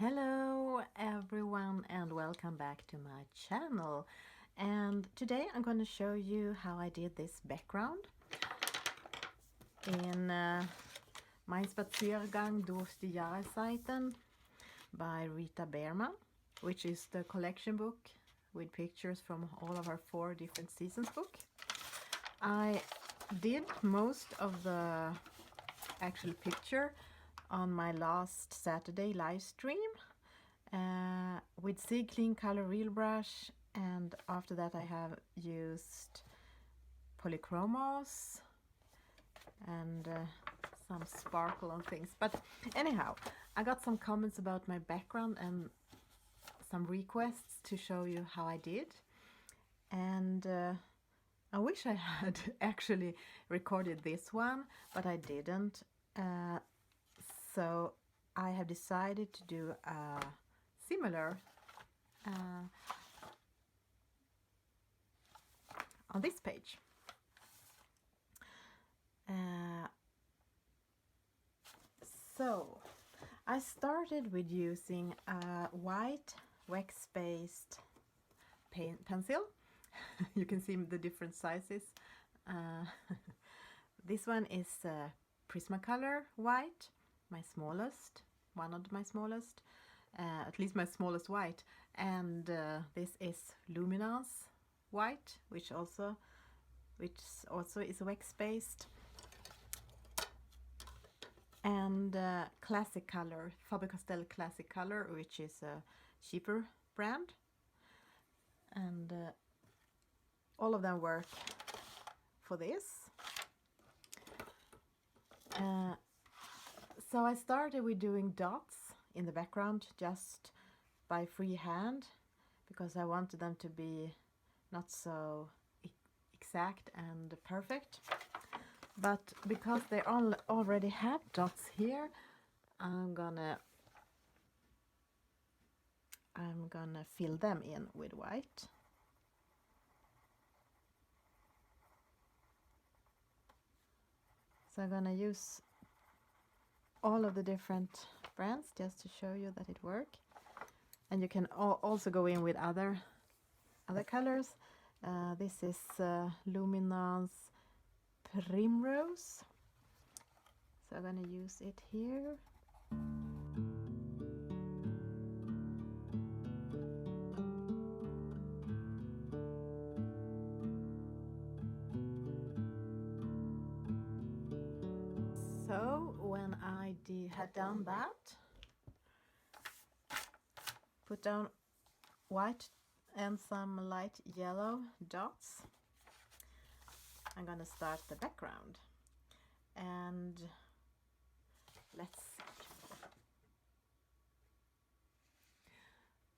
Hello everyone and welcome back to my channel, and today I'm going to show you how I did this background in my Spaziergang durch die Jagreszeiten by Rita Berman, which is the collection book with pictures from all of our 4 different seasons book. I did most of the actual picture on my last Saturday live stream with Sig Clean Color Real Brush, and after that I have used polychromos and some sparkle on things. But anyhow, I got some comments about my background and some requests to show you how I did, and I wish I had actually recorded this one, but I didn't. So I have decided to do a similar on this page. So I started with using a white wax-based pencil. You can see the different sizes. This one is Prismacolor white, my smallest, one of my smallest, at least my smallest white, and this is Luminance white, which also is wax based, and Classic Color, Faber-Castell Classic Color, which is a cheaper brand, and all of them work for this. So I started with doing dots in the background just by freehand, because I wanted them to be not so exact and perfect. But because they already have dots here, I'm gonna fill them in with white. So I'm gonna use all of the different brands just to show you that it works, and you can also go in with other colors. This is Luminance Primrose, so I'm gonna use it here. So when I had done that, put down white and some light yellow dots, I'm gonna start the background, and let's see.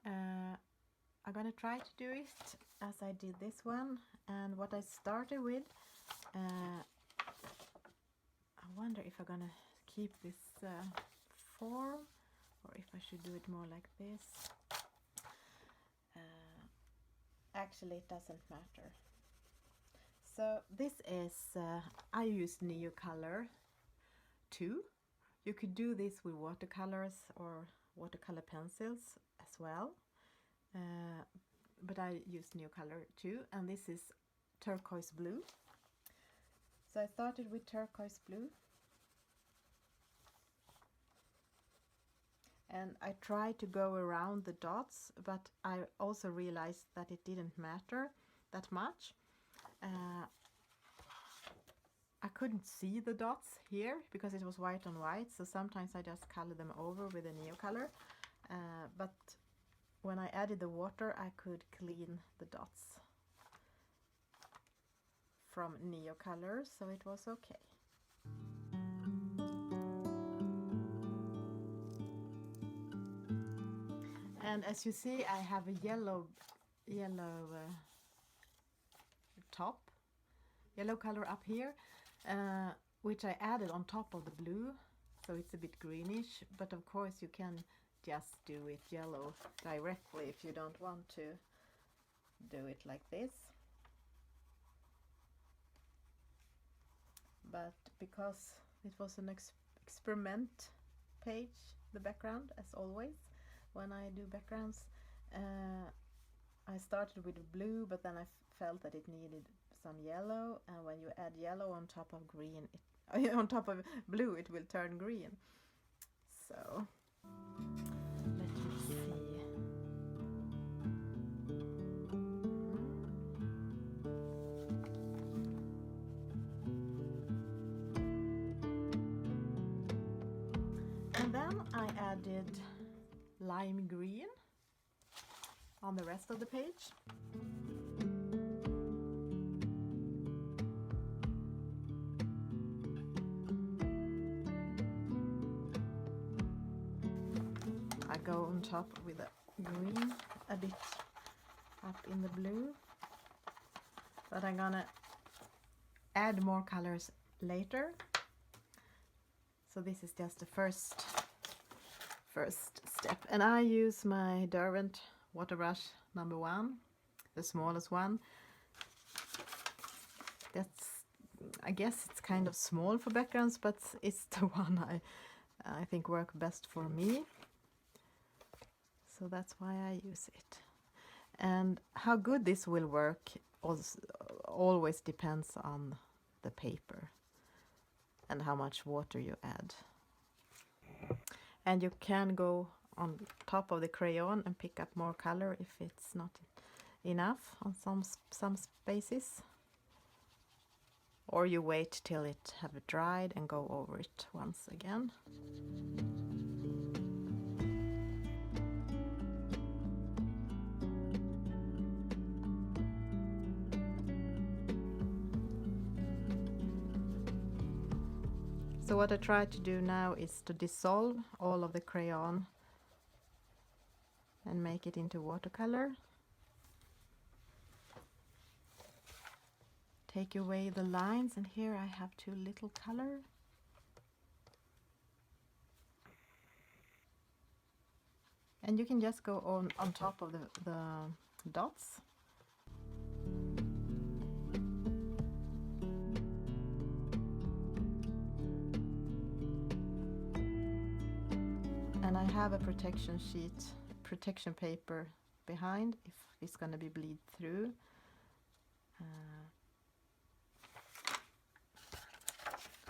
I'm gonna try to do it as I did this one, and what I started with, I wonder if I'm gonna keep this form or if I should do it more like this. Actually, it doesn't matter. So this is, I used Neocolor 2. You could do this with watercolors or watercolor pencils as well, but I used Neocolor 2, and this is turquoise blue. So I started with turquoise blue, and I tried to go around the dots, but I also realized that it didn't matter that much. I couldn't see the dots here because it was white on white, so sometimes I just color them over with a Neocolor, but when I added the water I could clean the dots from Neocolor, so it was okay. And as you see, I have a yellow yellow color up here, which I added on top of the blue, so it's a bit greenish, but of course you can just do it yellow directly if you don't want to do it like this. But because it was an experiment page, the background, as always, when I do backgrounds. I started with blue, but then I felt that it needed some yellow, and when you add yellow on top of green, on top of blue, it will turn green. So let me see. And then I added lime green on the rest of the page. I go on top with a green, a bit up in the blue, but I'm gonna add more colors later. So this is just the first step, and I use my Derwent water brush number 1, the smallest one. I guess it's kind of small for backgrounds, but it's the one I think work best for me. So that's why I use it. And how good this will work always depends on the paper and how much water you add. And you can go on top of the crayon and pick up more color if it's not enough on some spaces. Or you wait till it have dried and go over it once again. So what I try to do now is to dissolve all of the crayon and make it into watercolor. Take away the lines, and here I have too little color. And you can just go on top of the dots. And I have a protection sheet, protection paper behind if it's going to be bleed through.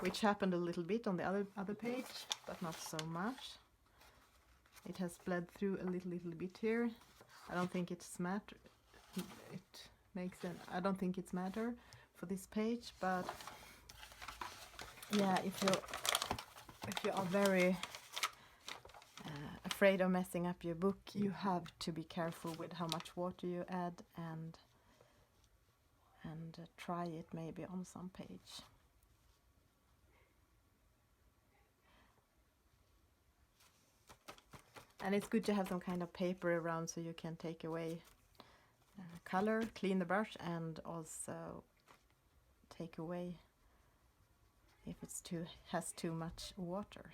Which happened a little bit on the other page, but not so much. It has bled through a little bit here. I don't think it's matter. I don't think it's matter for this page, but yeah, if you are very afraid of messing up your book, you have to be careful with how much water you add, and try it maybe on some page. And it's good to have some kind of paper around so you can take away color, clean the brush, and also take away if it's has too much water.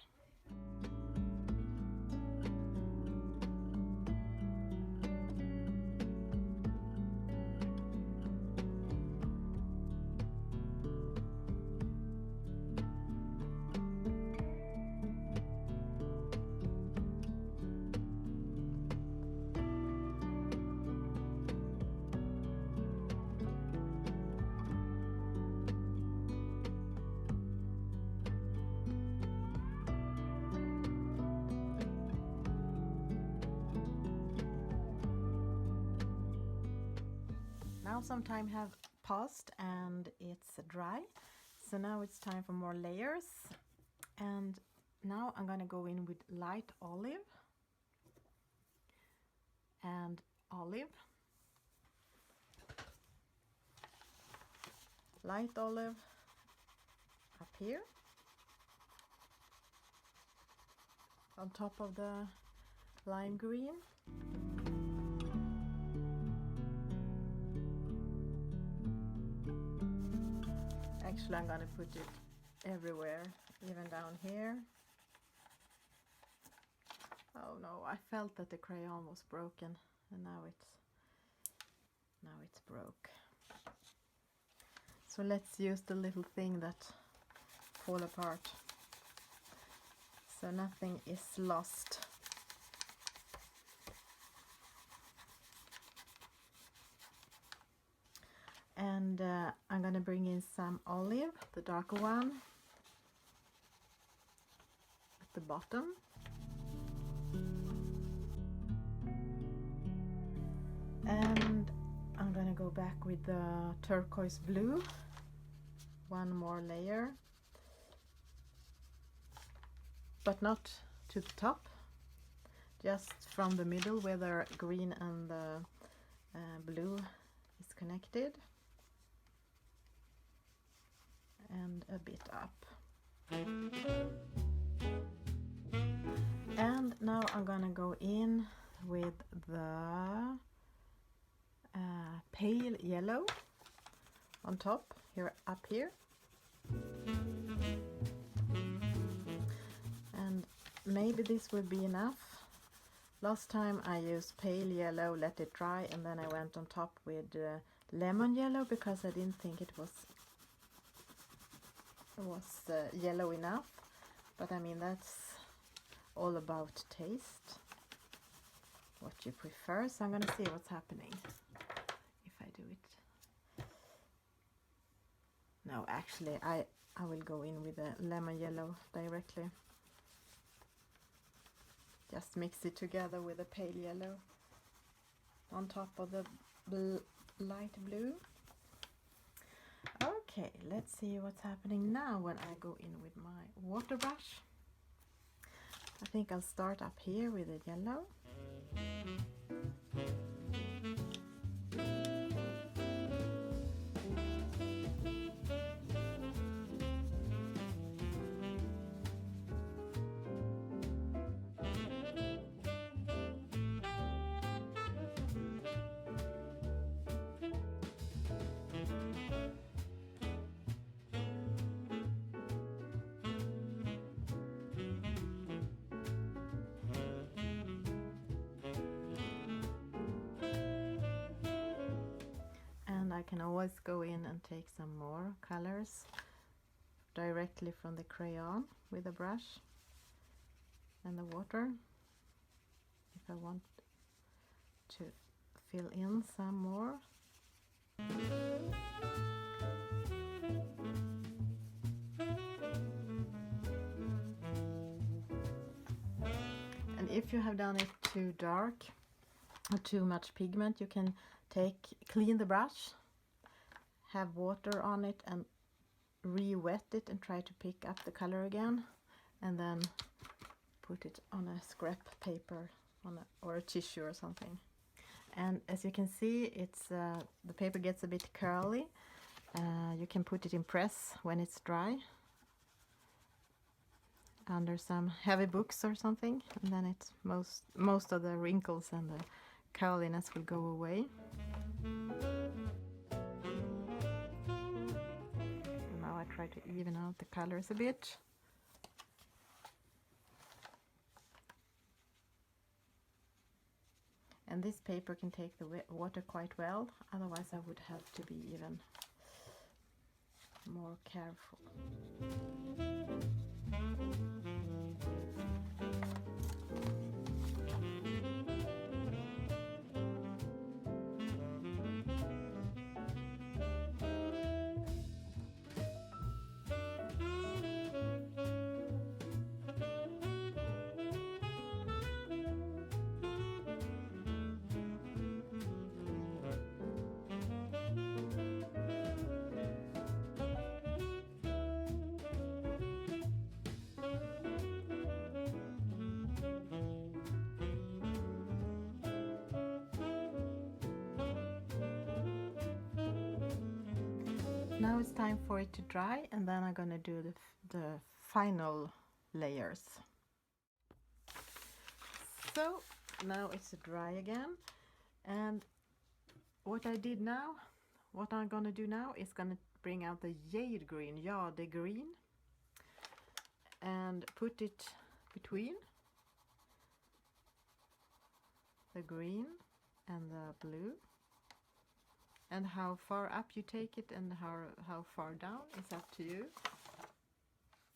Now some time have passed and it's dry, so now it's time for more layers. And now I'm gonna go in with light olive and olive, light olive up here on top of the lime green. Actually, I'm gonna put it everywhere, even down here. Oh no, I felt that the crayon was broken, and now it's broke. So let's use the little thing that fall apart, so nothing is lost. And I'm gonna bring in some olive, the darker one, at the bottom. And I'm gonna go back with the turquoise blue, one more layer, but not to the top, just from the middle where the green and the blue is connected, and a bit up. And now I'm gonna go in with the pale yellow on top, here, up here. And maybe this will be enough. Last time I used pale yellow, let it dry, and then I went on top with lemon yellow because I didn't think it was yellow enough. But I mean, that's all about taste, what you prefer. So I'm gonna see what's happening if I do it. No, actually I will go in with the lemon yellow directly. Just mix it together with the pale yellow on top of the light blue. Okay, let's see what's happening now when I go in with my water brush. I think I'll start up here with the yellow. I can always go in and take some more colors directly from the crayon with the brush and the water if I want to fill in some more. And if you have done it too dark or too much pigment, you can clean the brush, have water on it and re-wet it and try to pick up the color again, and then put it on a scrap paper or a tissue or something. And as you can see, it's the paper gets a bit curly. You can put it in press when it's dry under some heavy books or something, and then it's most of the wrinkles and the curliness will go away. Now I try to even out the colors a bit. And this paper can take the water quite well, otherwise I would have to be even more careful. Now it's time for it to dry, and then I'm gonna do the final layers. So now it's dry again, and what I'm gonna do now is gonna bring out the jade green, green, and put it between the green and the blue. And how far up you take it and how far down is up to you.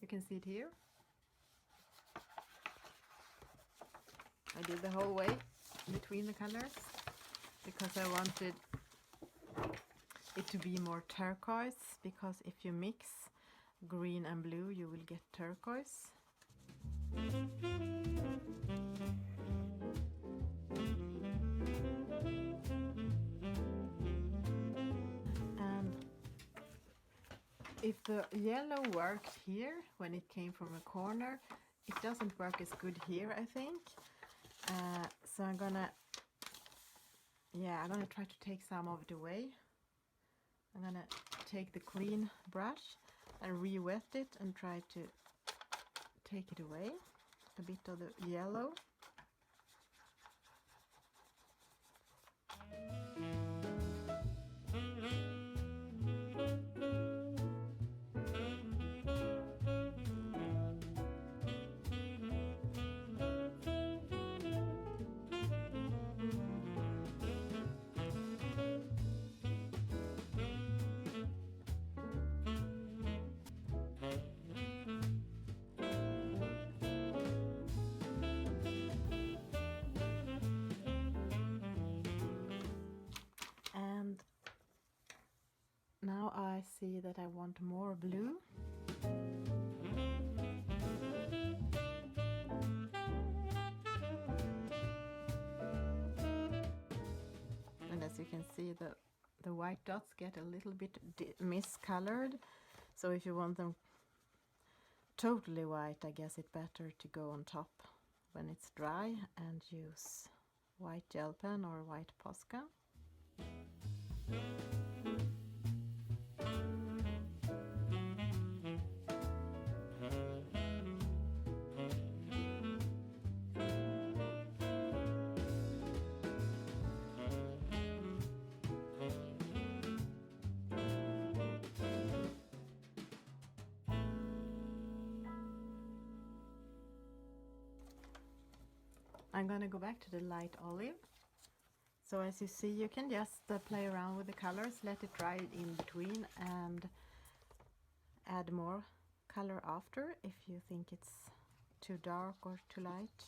You can see it here. I did the whole way between the colors because I wanted it to be more turquoise, because if you mix green and blue you will get turquoise. And if the yellow worked here when it came from a corner, it doesn't work as good here, I think. So I'm gonna try to take some of it away. I'm gonna take the clean brush and re-wet it and try to take it away, a bit of the yellow. Now I see that I want more blue. And as you can see, the white dots get a little bit miscolored. So if you want them totally white, I guess it's better to go on top when it's dry and use white gel pen or white Posca. I'm gonna go back to the light olive. So as you see, you can just play around with the colors, let it dry in between, and add more color after if you think it's too dark or too light.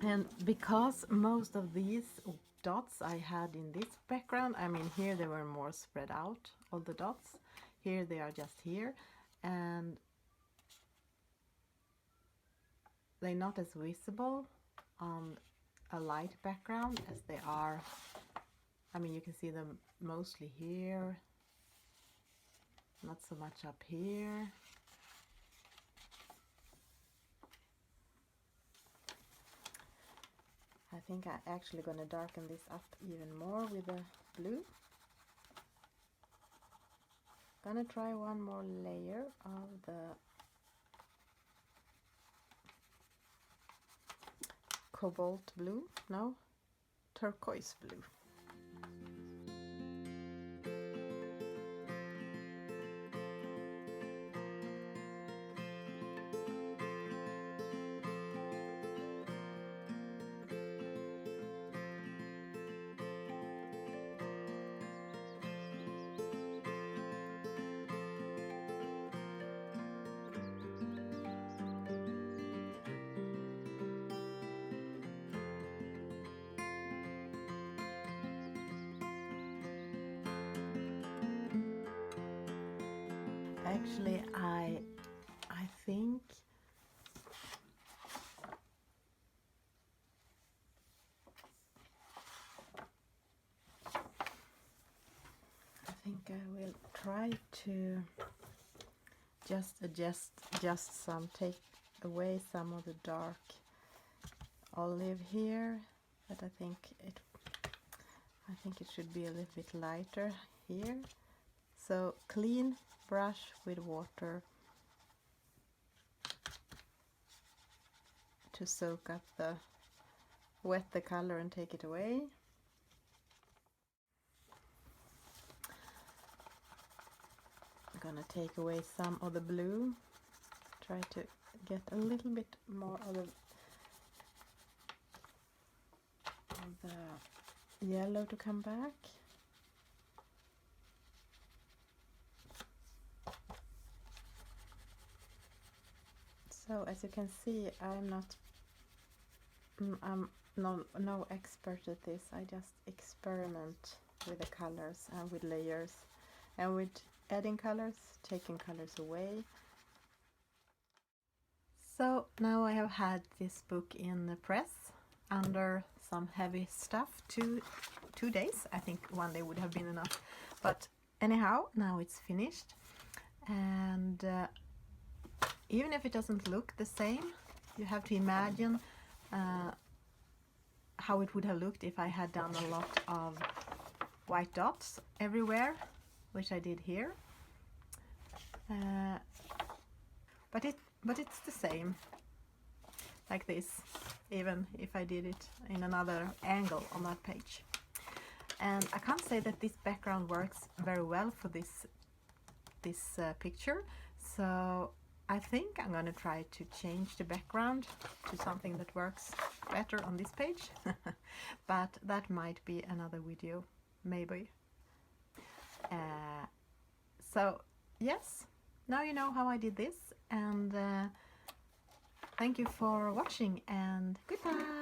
And because most of these dots I had in this background, I mean here they were more spread out, all the dots. Here they are just here, and they're not as visible on a light background as they are. I mean, you can see them mostly here, not so much up here. I think I'm actually going to darken this up even more with the blue. Gonna try one more layer of the cobalt blue, no, turquoise blue. Actually, I think I will try to just adjust some, take away some of the dark olive here but I think it should be a little bit lighter here. So clean brush with water to soak up wet the color and take it away. I'm gonna take away some of the blue, try to get a little bit more of the yellow to come back. So as you can see, I'm no expert at this. I just experiment with the colors and with layers and with adding colors, taking colors away. So now I have had this book in the press under some heavy stuff two days. I think one day would have been enough, but anyhow, now it's finished. And even if it doesn't look the same, you have to imagine how it would have looked if I had done a lot of white dots everywhere, which I did here. But it's the same, like this, even if I did it in another angle on that page. And I can't say that this background works very well for this picture, so I think I'm gonna try to change the background to something that works better on this page. But that might be another video, maybe. So yes, now you know how I did this, and thank you for watching, and goodbye.